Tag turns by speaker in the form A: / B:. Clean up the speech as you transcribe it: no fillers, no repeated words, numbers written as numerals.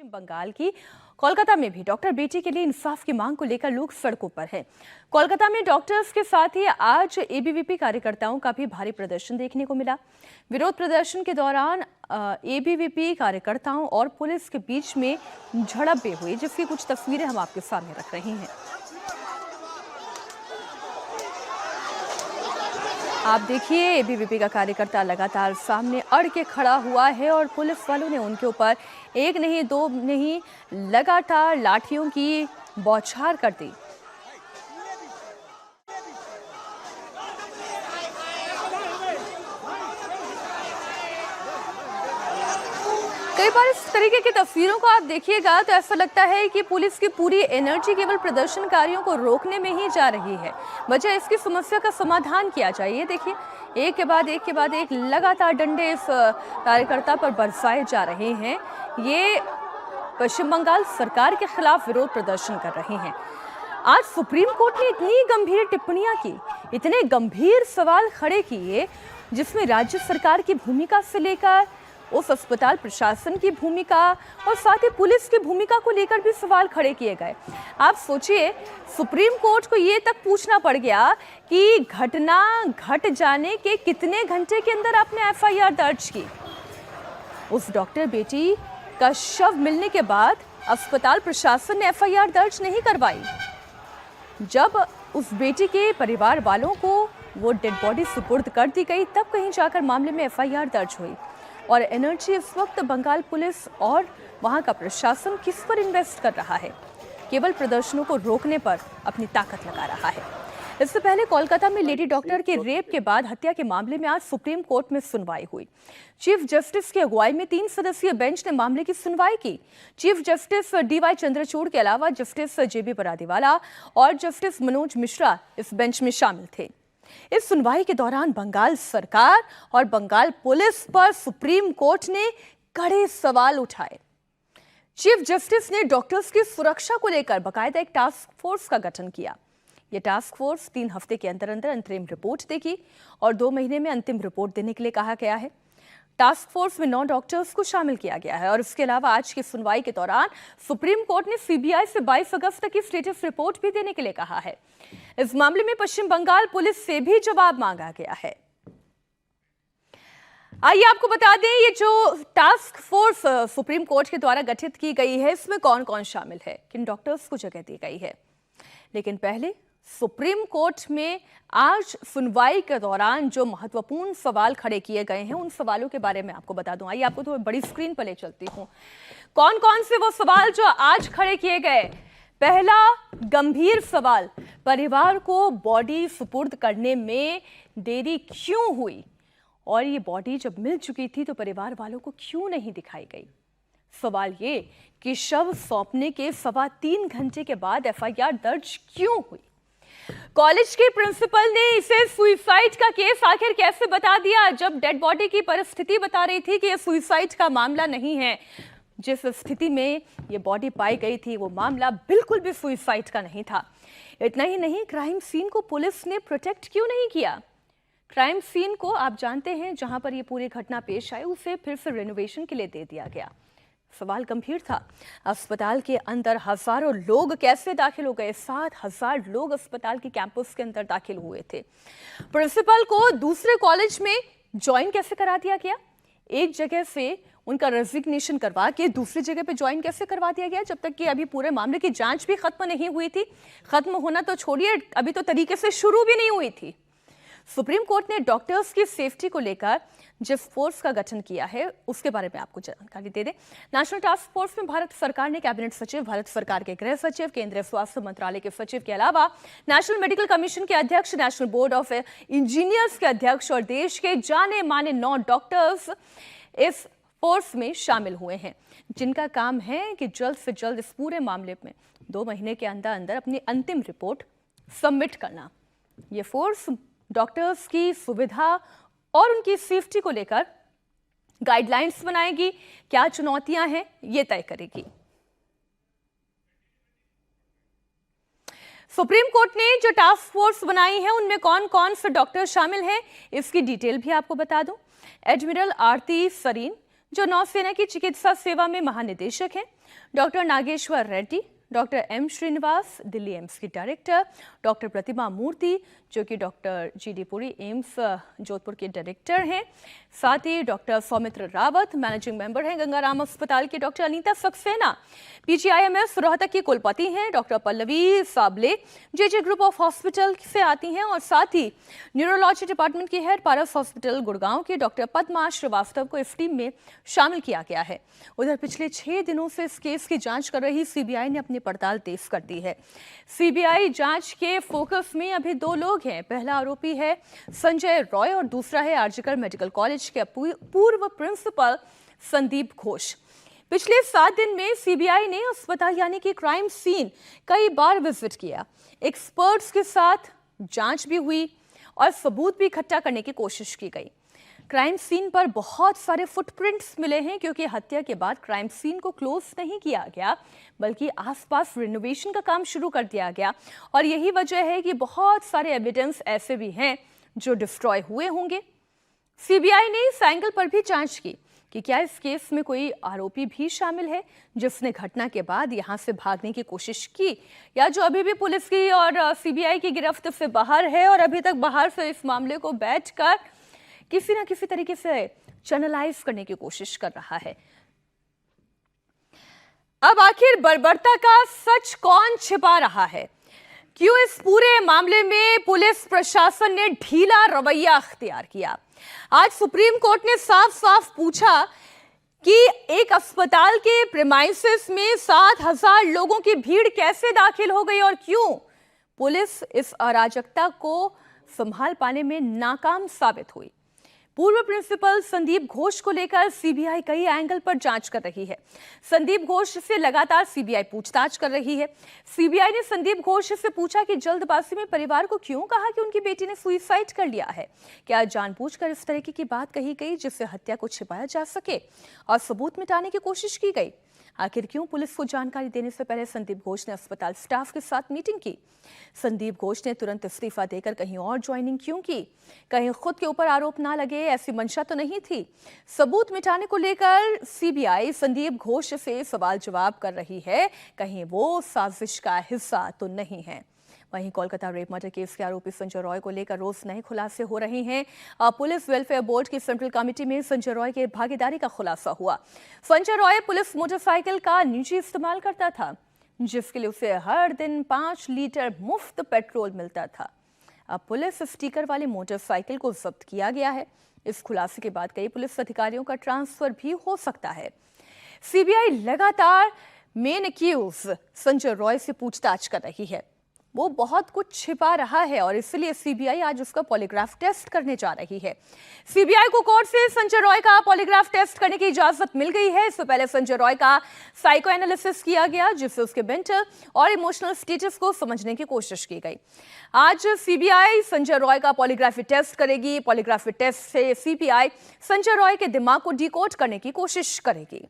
A: पश्चिम बंगाल की कोलकाता में भी डॉक्टर बेटी के लिए इंसाफ की मांग को लेकर लोग सड़कों पर हैं। कोलकाता में डॉक्टर्स के साथ ही आज एबीवीपी कार्यकर्ताओं का भी भारी प्रदर्शन देखने को मिला। विरोध प्रदर्शन के दौरान एबीवीपी कार्यकर्ताओं और पुलिस के बीच में झड़प भी हुई, जिसकी कुछ तस्वीरें हम आपके सामने रख रहे हैं। आप देखिए, एबीवीपी का कार्यकर्ता लगातार सामने अड़ के खड़ा हुआ है और पुलिस वालों ने उनके ऊपर एक नहीं दो नहीं लगातार लाठियों की बौछार कर दी। कई बार इस तरीके की तस्वीरों को आप देखिएगा तो ऐसा लगता है कि पुलिस की पूरी एनर्जी केवल प्रदर्शनकारियों को रोकने में ही जा रही है, बजाय इसकी समस्या का समाधान किया जाए। ये देखिए, एक के बाद एक लगातार डंडे इस कार्यकर्ता पर बरसाए जा रहे हैं। ये पश्चिम बंगाल सरकार के खिलाफ विरोध प्रदर्शन कर रहे हैं। आज सुप्रीम कोर्ट ने इतनी गंभीर टिप्पणियां की, इतने गंभीर सवाल खड़े किए, जिसमें राज्य सरकार की भूमिका से लेकर उस अस्पताल प्रशासन की भूमिका और साथ ही पुलिस की भूमिका को लेकर भी सवाल खड़े किए गए। आप सोचिए, सुप्रीम कोर्ट को ये तक पूछना पड़ गया कि घटना घट जाने के कितने घंटे के अंदर आपने एफआईआर दर्ज की। उस डॉक्टर बेटी का शव मिलने के बाद अस्पताल प्रशासन ने एफआईआर दर्ज नहीं करवाई। जब उस बेटी के परिवार वालों को वो डेड बॉडी सुपुर्द कर दी गई, तब कहीं जाकर मामले में एफआईआर दर्ज हुई। और एनर्जी इस वक्त बंगाल पुलिस और वहां का प्रशासन किस पर इन्वेस्ट कर रहा है? केवल प्रदर्शनों को रोकने पर अपनी ताकत लगा रहा है। इससे पहले कोलकाता में लेडी डॉक्टर के रेप के बाद हत्या के मामले में आज सुप्रीम कोर्ट में सुनवाई हुई। चीफ जस्टिस की अगुवाई में 3 सदस्यीय बेंच ने मामले की सुनवाई की। चीफ जस्टिस डीवाई चंद्रचूड़ के अलावा जस्टिस जेबी परादीवाला और जस्टिस मनोज मिश्रा इस बेंच में शामिल थे। इस सुनवाई के दौरान बंगाल सरकार और बंगाल पुलिस पर सुप्रीम कोर्ट ने कड़े सवाल उठाए। चीफ जस्टिस ने डॉक्टर्स की सुरक्षा को लेकर बाकायदा एक टास्क फोर्स का गठन किया। यह टास्क फोर्स 3 हफ्ते के अंदर अंदर अंतरिम रिपोर्ट देगी और 2 महीने में अंतिम रिपोर्ट देने के लिए कहा गया है। टास्क फोर्स में 9 डॉक्टर्स को शामिल किया गया है और इसके अलावा आज की सुनवाई के दौरान सुप्रीम कोर्ट ने सीबीआई से 22 अगस्त तक की स्टेटस रिपोर्ट भी देने के लिए कहा है। इस मामले में पश्चिम बंगाल पुलिस से भी जवाब मांगा गया है। आइए आपको बता दें, ये जो टास्क फोर्स सुप्रीम कोर्ट के द्वारा गठित की गई है, इसमें कौन कौन शामिल है, किन डॉक्टर्स को जगह दी गई है। लेकिन पहले सुप्रीम कोर्ट में आज सुनवाई के दौरान जो महत्वपूर्ण सवाल खड़े किए गए हैं, उन सवालों के बारे में आपको बता दूं। आइए आपको तो बड़ी स्क्रीन पर ले चलती हूं। कौन कौन से वो सवाल जो आज खड़े किए गए। पहला गंभीर सवाल, परिवार को बॉडी सुपुर्द करने में देरी क्यों हुई और ये बॉडी जब मिल चुकी थी तो परिवार वालों को क्यों नहीं दिखाई गई। सवाल ये कि शव सौंपने के 3.25 घंटे के बाद एफआईआर दर्ज क्यों हुई। कॉलेज के प्रिंसिपल ने इसे सुसाइड का केस आखिर कैसे बता दिया, जब डेड बॉडी की परिस्थिति बता रही थी कि यह सुसाइड का मामला नहीं है। जिस स्थिति में ये बॉडी पाई गई थी वो मामला बिल्कुल भी सुसाइड का नहीं था। इतना ही नहीं, क्राइम सीन को पुलिस ने प्रोटेक्ट क्यों नहीं किया। क्राइम सीन को आप जानते हैं, जहां पर ये पूरी घटना पेश आई, उसे फिर से रेनोवेशन के लिए दे दिया गया। सवाल गंभीर था। अस्पताल के अंदर हजारों लोग कैसे दाखिल हो गए। 7,000 लोग अस्पताल के कैंपस के अंदर दाखिल हुए थे। प्रिंसिपल को दूसरे कॉलेज में ज्वाइन कैसे करा दिया गया। एक जगह से उनका रेजिग्नेशन करवा के दूसरी जगह पे ज्वाइन कैसे करवा दिया गया, जब तक कि अभी पूरे मामले की जांच भी खत्म नहीं हुई थी। खत्म होना तो छोड़िए, अभी तो तरीके से शुरू भी नहीं हुई थी। सुप्रीम कोर्ट ने डॉक्टर्स की सेफ्टी को लेकर जिस फोर्स का गठन किया है उसके बारे में आपको जानकारी दे दें। नेशनल टास्क फोर्स में भारत सरकार ने कैबिनेट सचिव, भारत सरकार के गृह सचिव, केंद्रीय स्वास्थ्य मंत्रालय के सचिव के अलावा नेशनल मेडिकल कमीशन के अध्यक्ष, नेशनल बोर्ड ऑफ इंजीनियर्स के अध्यक्ष और देश के जाने माने 9 डॉक्टर्स इस फोर्स में शामिल हुए हैं, जिनका काम है कि जल्द से जल्द इस पूरे मामले में 2 महीने के अंदर अंदर अपनी अंतिम रिपोर्ट सबमिट करना। ये फोर्स डॉक्टर्स की सुविधा और उनकी सेफ्टी को लेकर गाइडलाइंस बनाएगी। क्या चुनौतियां हैं ये तय करेगी। सुप्रीम कोर्ट ने जो टास्क फोर्स बनाई है उनमें कौन कौन से डॉक्टर शामिल हैं, इसकी डिटेल भी आपको बता दूं। एडमिरल आरती सरीन जो नौसेना की चिकित्सा सेवा में महानिदेशक हैं, doctor Nageshwar Reddy, doctor M Srinivas Delhi AIIMS की डायरेक्टर, डॉक्टर प्रतिमा मूर्ति जो कि डॉक्टर जीडी पुरी एम्स जोधपुर के डायरेक्टर हैं, साथ ही doctor Saumitra Rawat managing member हैं गंगाराम अस्पताल के, डॉक्टर अनीता सक्सेना पीजीआईएमएस रोहतक की कुलपति हैं, doctor Pallavi Sable JJ group of hospital से आती हैं और साथ ही न्यूरोलॉजी डिपार्टमेंट की हेड पारस हॉस्पिटल गुड़गांव के डॉक्टर पद्मा श्रीवास्तव को इस टीम में शामिल किया गया है। उधर पिछले 6 दिनों से इस केस की जांच कर रही सीबीआई ने अपनी पड़ताल तेज कर दी है। सीबीआई जांच के फोकस में अभी 2 लोग हैं। पहला आरोपी है संजय रॉय और दूसरा है आरजीकर मेडिकल कॉलेज के पूर्व प्रिंसिपल संदीप घोष। पिछले 7 दिन में सीबीआई ने अस्पताल यानी कि क्राइम सीन कई बार विजिट किया, एक्सपर्ट्स के साथ जांच भी हुई और सबूत भी इकट्ठा करने की कोशिश की गई। क्राइम सीन पर बहुत सारे फुटप्रिंट्स मिले हैं क्योंकि हत्या के बाद क्राइम सीन को क्लोज नहीं किया गया बल्कि आसपास रिनोवेशन का काम शुरू कर दिया गया और यही वजह है कि बहुत सारे एविडेंस ऐसे भी हैं जो डिस्ट्रॉय हुए होंगे। सीबीआई ने इस एंगल पर भी जांच की कि क्या इस केस में कोई आरोपी भी शामिल है जिसने घटना के बाद यहां से भागने की कोशिश की या जो अभी भी पुलिस की और सीबीआई की गिरफ्त से बाहर है और अभी तक बाहर से इस मामले को बैठकर किसी ना किसी तरीके से चैनलाइज करने की कोशिश कर रहा है। अब आखिर बर्बरता का सच कौन छिपा रहा है? क्यों इस पूरे मामले में पुलिस प्रशासन ने ढीला रवैया अख्तियार किया? आज सुप्रीम कोर्ट ने साफ साफ पूछा कि एक अस्पताल के प्रेमाइसेस में 7,000 लोगों की भीड़ कैसे दाखिल हो गई और क्यों पुलिस इस अराजकता को संभाल पाने में नाकाम साबित हुई। पूर्व प्रिंसिपल संदीप घोष को लेकर सीबीआई कई एंगल पर जांच कर रही है। संदीप घोष से लगातार सीबीआई पूछताछ कर रही है। सीबीआई ने संदीप घोष से पूछा कि जल्दबाजी में परिवार को क्यों कहा कि उनकी बेटी ने सुसाइड कर लिया है। क्या जानबूझकर इस तरीके की बात कही गई जिससे हत्या को छिपाया जा सके और सबूत मिटाने की कोशिश की गई? आखिर क्यों पुलिस को जानकारी देने से पहले संदीप घोष ने अस्पताल स्टाफ के साथ मीटिंग की? संदीप घोष ने तुरंत इस्तीफा देकर कहीं और ज्वाइनिंग क्यों की? कहीं खुद के ऊपर आरोप ना लगे ऐसी मंशा तो नहीं थी? सबूत मिटाने को लेकर सीबीआई संदीप घोष से सवाल जवाब कर रही है, कहीं वो साजिश का हिस्सा तो नहीं है। वहीं कोलकाता रेप मर्डर केस के आरोपी संजय रॉय को लेकर रोज नए खुलासे हो रहे हैं। पुलिस वेलफेयर बोर्ड की सेंट्रल कमेटी में संजय रॉय के भागीदारी का खुलासा हुआ। संजय रॉय पुलिस मोटरसाइकिल का निजी इस्तेमाल करता था जिसके लिए उसे हर दिन 5 लीटर मुफ्त पेट्रोल मिलता था। अब पुलिस स्टिकर वाली मोटरसाइकिल को जब्त किया गया है। इस खुलासे के बाद कई पुलिस अधिकारियों का ट्रांसफर भी हो सकता है। सीबीआई लगातार मेन एक्यूज संजय रॉय से पूछताछ कर रही है। वो बहुत कुछ छिपा रहा है और इसलिए सीबीआई आज उसका पॉलीग्राफ टेस्ट करने जा रही है। सीबीआई को कोर्ट से संजय रॉय का पॉलीग्राफ टेस्ट करने की इजाजत मिल गई है। इससे पहले संजय रॉय का साइको एनालिसिस किया गया जिससे उसके मेंटल और इमोशनल स्टेटस को समझने की कोशिश की गई। आज सीबीआई संजय रॉय का पॉलीग्राफी टेस्ट करेगी। पॉलीग्राफी टेस्ट से सीबीआई संजय रॉय के दिमाग को डिकोड करने की कोशिश करेगी।